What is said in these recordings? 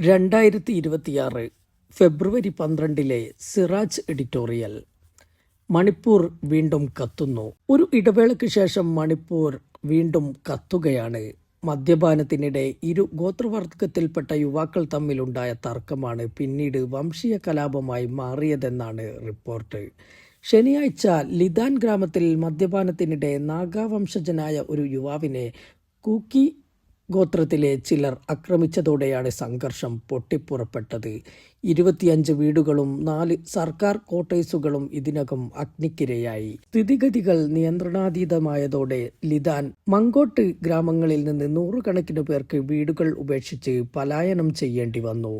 2026 ഫെബ്രുവരി 12 Siraj editorial. Manipur വീണ്ടും കത്തുന്നു. ഒരു ഇടവേളയ്ക്ക് ശേഷം മണിപ്പൂർ വീണ്ടും കത്തുകയാണ്. മദ്യപാനത്തിനിടെ ഇരു ഗോത്രവർഗത്തിൽപ്പെട്ട യുവാക്കൾ തമ്മിലുണ്ടായ തർക്കമാണ് പിന്നീട് വംശീയ കലാപമായി മാറിയതെന്നാണ് റിപ്പോർട്ട്. ശനിയാഴ്ച ലിദാൻ ഗ്രാമത്തിൽ മദ്യപാനത്തിനിടെ നാഗാ വംശജനായ ഒരു യുവാവിനെ കൂക്കി ഗോത്രത്തിലെ ചിലർ ആക്രമിച്ചതോടെയാണ് സംഘർഷം പൊട്ടിപ്പുറപ്പെട്ടത്. 25 വീടുകളും 4 സർക്കാർ ക്വാർട്ടേഴ്സുകളും ഇതിനകം അഗ്നിക്കിരയായി. സ്ഥിതിഗതികൾ നിയന്ത്രണാതീതമായതോടെ ലിദാൻ, മങ്കോട്ട് ഗ്രാമങ്ങളിൽ നിന്ന് നൂറുകണക്കിന് പേർക്ക് വീടുകൾ ഉപേക്ഷിച്ച് പലായനം ചെയ്യേണ്ടി വന്നു.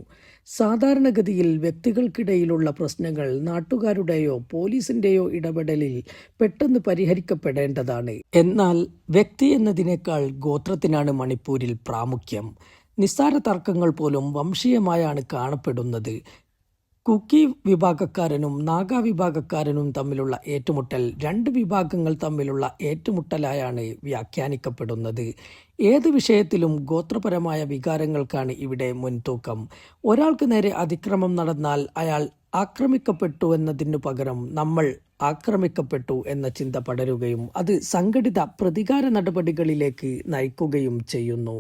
സാധാരണഗതിയിൽ വ്യക്തികൾക്കിടയിലുള്ള പ്രശ്നങ്ങൾ നാട്ടുകാരുടെയോ പോലീസിന്റെയോ ഇടപെടലിൽ പെട്ടെന്ന് പരിഹരിക്കപ്പെടേണ്ടതാണ്. എന്നാൽ വ്യക്തി എന്നതിനേക്കാൾ ഗോത്രത്തിനാണ് മണിപ്പൂരിൽ പ്രാമുഖ്യം. നിസ്സാര തർക്കങ്ങൾ പോലും വംശീയമായാണ് കാണപ്പെടുന്നത്. കുക്കി വിഭാഗക്കാരനും നാഗാ വിഭാഗക്കാരനും തമ്മിലുള്ള ഏറ്റുമുട്ടൽ 2 വിഭാഗങ്ങൾ തമ്മിലുള്ള ഏറ്റുമുട്ടലായാണ് വ്യാഖ്യാനിക്കപ്പെടുന്നത്. ഏത് വിഷയത്തിലും ഗോത്രപരമായ വികാരങ്ങൾക്കാണ് ഇവിടെ മുൻതൂക്കം. ഒരാൾക്ക് നേരെ അതിക്രമം നടന്നാൽ അയാൾ ആക്രമിക്കപ്പെട്ടുവെന്നതിനു പകരം നമ്മൾ ആക്രമിക്കപ്പെട്ടു എന്ന ചിന്ത പടരുകയും അത് സംഘടിത പ്രതികാര നടപടികളിലേക്ക് നയിക്കുകയും ചെയ്യുന്നു.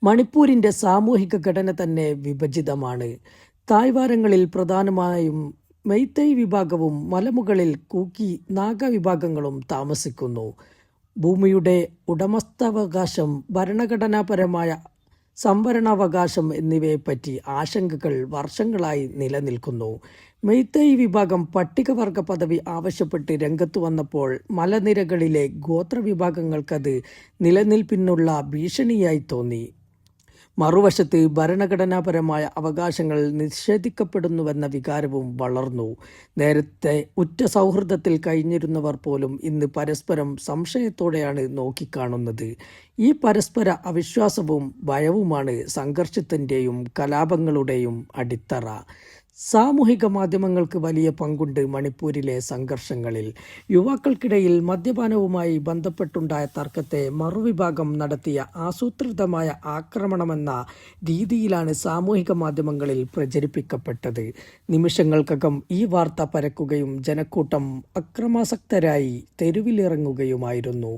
മണിപ്പൂരിൻ്റെ സാമൂഹിക ഘടന തന്നെ വിഭജിതമാണ്. താഴ്വാരങ്ങളിൽ പ്രധാനമായും മെയ്തേയ് വിഭാഗവും മലമുകളിൽ കൂക്കി നാഗാ വിഭാഗങ്ങളും താമസിക്കുന്നു. ഭൂമിയുടെ ഉടമസ്ഥാവകാശം, ഭരണഘടനാപരമായ സംവരണാവകാശം എന്നിവയെപ്പറ്റി ആശങ്കകൾ വർഷങ്ങളായി നിലനിൽക്കുന്നു. മെയ്തേയ് വിഭാഗം പട്ടികവർഗ പദവി ആവശ്യപ്പെട്ട് രംഗത്തു വന്നപ്പോൾ മലനിരകളിലെ ഗോത്രവിഭാഗങ്ങൾക്കത് നിലനിൽപ്പിനുള്ള ഭീഷണിയായി തോന്നി. മറുവശത്ത് ഭരണഘടനാപരമായ അവകാശങ്ങൾ നിഷേധിക്കപ്പെടുന്നുവെന്ന വികാരവും വളർന്നു. നേരത്തെ ഉറ്റ സൗഹൃദത്തിൽ കഴിഞ്ഞിരുന്നവർ പോലും ഇന്ന് പരസ്പരം സംശയത്തോടെയാണ് നോക്കിക്കാണുന്നത്. ഈ പരസ്പര അവിശ്വാസവും ഭയവുമാണ് സംഘർഷത്തിൻ്റെയും കലാപങ്ങളുടെയും അടിത്തറ. സാമൂഹിക മാധ്യമങ്ങൾക്ക് വലിയ പങ്കുണ്ട് മണിപ്പൂരിലെ സംഘർഷങ്ങളിൽ. യുവാക്കൾക്കിടയിൽ മദ്യപാനവുമായി ബന്ധപ്പെട്ടുണ്ടായ തർക്കത്തെ മറുവിഭാഗം നടത്തിയ ആസൂത്രിതമായ ആക്രമണമെന്ന രീതിയിലാണ് സാമൂഹിക മാധ്യമങ്ങളിൽ പ്രചരിപ്പിക്കപ്പെട്ടത്. നിമിഷങ്ങൾക്കകം ഈ വാർത്ത പരക്കുകയും ജനക്കൂട്ടം അക്രമാസക്തരായി തെരുവിലിറങ്ങുകയുമായിരുന്നു.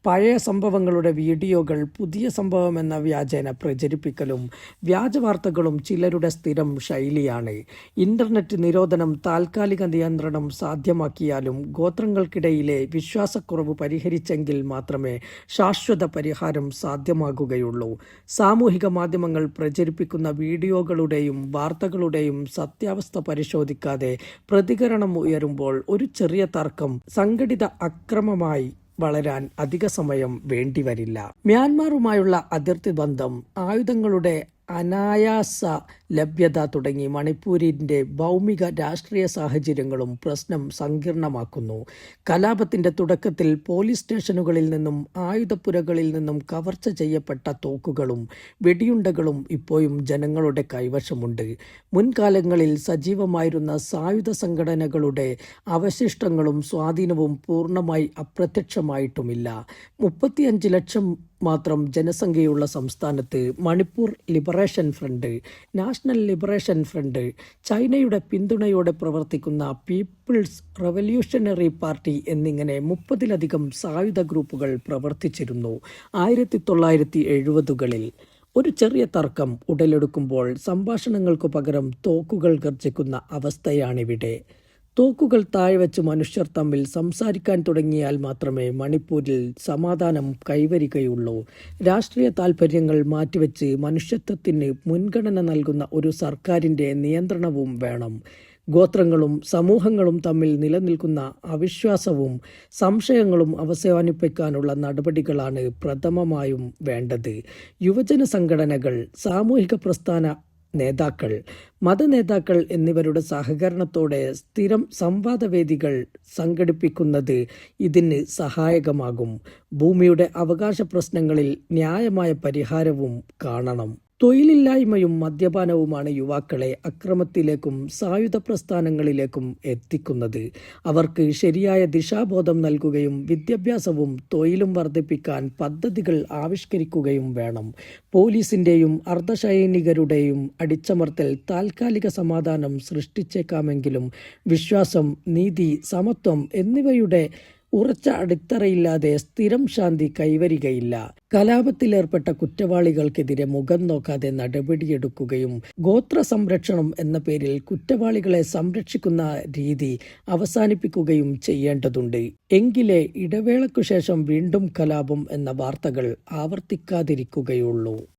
പഴയ സംഭവങ്ങളുടെ വീഡിയോകൾ പുതിയ സംഭവമെന്ന വ്യാജേന പ്രചരിപ്പിക്കലും വ്യാജ വാർത്തകളും ചിലരുടെ സ്ഥിരം ശൈലിയാണ്. ഇന്റർനെറ്റ് നിരോധനം താൽക്കാലിക നിയന്ത്രണം സാധ്യമാക്കിയാലും ഗോത്രങ്ങൾക്കിടയിലെ വിശ്വാസക്കുറവ് പരിഹരിച്ചെങ്കിൽ മാത്രമേ ശാശ്വത പരിഹാരം സാധ്യമാകുകയുള്ളൂ. സാമൂഹിക മാധ്യമങ്ങൾ പ്രചരിപ്പിക്കുന്ന വീഡിയോകളുടെയും വാർത്തകളുടെയും സത്യാവസ്ഥ പരിശോധിക്കാതെ പ്രതികരണം ഉയരുമ്പോൾ ഒരു ചെറിയ തർക്കം സംഘടിത അക്രമമായി വളരാൻ അധിക സമയം വേണ്ടിവരില്ല. മ്യാൻമാറുമായുള്ള അതിർത്തി ബന്ധം, ആയുധങ്ങളുടെ അനായാസ ലഭ്യത തുടങ്ങി മണിപ്പൂരിൻ്റെ ഭൗമിക രാഷ്ട്രീയ സാഹചര്യങ്ങളും പ്രശ്നം സങ്കീർണമാക്കുന്നു. കലാപത്തിൻ്റെ തുടക്കത്തിൽ പോലീസ് സ്റ്റേഷനുകളിൽ നിന്നും ആയുധപ്പുരകളിൽ നിന്നും കവർച്ച ചെയ്യപ്പെട്ട തോക്കുകളും വെടിയുണ്ടകളും ഇപ്പോഴും ജനങ്ങളുടെ കൈവശമുണ്ട്. മുൻകാലങ്ങളിൽ സജീവമായിരുന്ന സായുധ സംഘടനകളുടെ അവശിഷ്ടങ്ങളും സ്വാധീനവും പൂർണ്ണമായി അപ്രത്യക്ഷമായിട്ടുമില്ല. 35 ലക്ഷം മാത്രം ജനസംഖ്യയുള്ള സംസ്ഥാനത്ത് Manipur liberation front, national liberation front, ചൈനയുടെ പിന്തുണയോടെ പ്രവർത്തിക്കുന്ന പീപ്പിൾസ് റവല്യൂഷണറി പാർട്ടി എന്നിങ്ങനെ 30ലധികം സായുധ ഗ്രൂപ്പുകൾ പ്രവർത്തിച്ചിരുന്നു. 1970കളിൽ ഒരു ചെറിയ തർക്കം ഉടലെടുക്കുമ്പോൾ സംഭാഷണങ്ങൾക്കു പകരം തോക്കുകൾ ഗർജിക്കുന്ന അവസ്ഥയാണിവിടെ. തോക്കുകൾ താഴെ വെച്ച് മനുഷ്യർ തമ്മിൽ സംസാരിക്കാൻ തുടങ്ങിയാൽ മാത്രമേ മണിപ്പൂരിൽ സമാധാനം കൈവരികയുള്ളൂ. രാഷ്ട്രീയ താൽപ്പര്യങ്ങൾ മാറ്റിവെച്ച് മനുഷ്യത്വത്തിന് മുൻഗണന നൽകുന്ന ഒരു സർക്കാരിൻ്റെ നിയന്ത്രണവും വേണം. ഗോത്രങ്ങളും സമൂഹങ്ങളും തമ്മിൽ നിലനിൽക്കുന്ന അവിശ്വാസവും സംശയങ്ങളും അവസാനിപ്പിക്കാനുള്ള നടപടികളാണ് പ്രഥമമായും വേണ്ടത്. യുവജന സംഘടനകൾ, സാമൂഹിക പ്രസ്ഥാന നേതാക്കൾ, മതനേതാക്കൾ എന്നിവരുടെ സഹകരണത്തോടെ സ്ഥിരം സംവാദവേദികൾ സംഘടിപ്പിക്കുന്നത് ഇതിന് സഹായകമാകും. ഭൂമിയുടെ അവകാശ പ്രശ്നങ്ങളിൽ ന്യായമായ പരിഹാരവും കാണണം. തൊഴിലില്ലായ്മയും മദ്യപാനവുമാണ് യുവാക്കളെ അക്രമത്തിലേക്കും സായുധ പ്രസ്ഥാനങ്ങളിലേക്കും എത്തിക്കുന്നത്. അവർക്ക് ശരിയായ ദിശാബോധം നൽകുകയും വിദ്യാഭ്യാസവും തൊഴിലും വർദ്ധിപ്പിക്കാൻ പദ്ധതികൾ ആവിഷ്കരിക്കുകയും വേണം. പോലീസിന്റെയും അർദ്ധസൈനികരുടെയും അടിച്ചമർത്തൽ താൽക്കാലിക സമാധാനം സൃഷ്ടിച്ചേക്കാമെങ്കിലും വിശ്വാസം, നീതി, സമത്വം എന്നിവയുടെ ഉറച്ച അടിത്തറയില്ലാതെ സ്ഥിരം ശാന്തി കൈവരികയില്ല. കലാപത്തിലേർപ്പെട്ട കുറ്റവാളികൾക്കെതിരെ മുഖം നോക്കാതെ നടപടിയെടുക്കുകയും ഗോത്ര സംരക്ഷണം എന്ന പേരിൽ കുറ്റവാളികളെ സംരക്ഷിക്കുന്ന രീതി അവസാനിപ്പിക്കുകയും ചെയ്യേണ്ടതുണ്ട്. എങ്കിലേ ഇടവേളയ്ക്കു ശേഷം വീണ്ടും കലാപം എന്ന വാർത്തകൾ ആവർത്തിക്കാതിരിക്കുകയുള്ളൂ.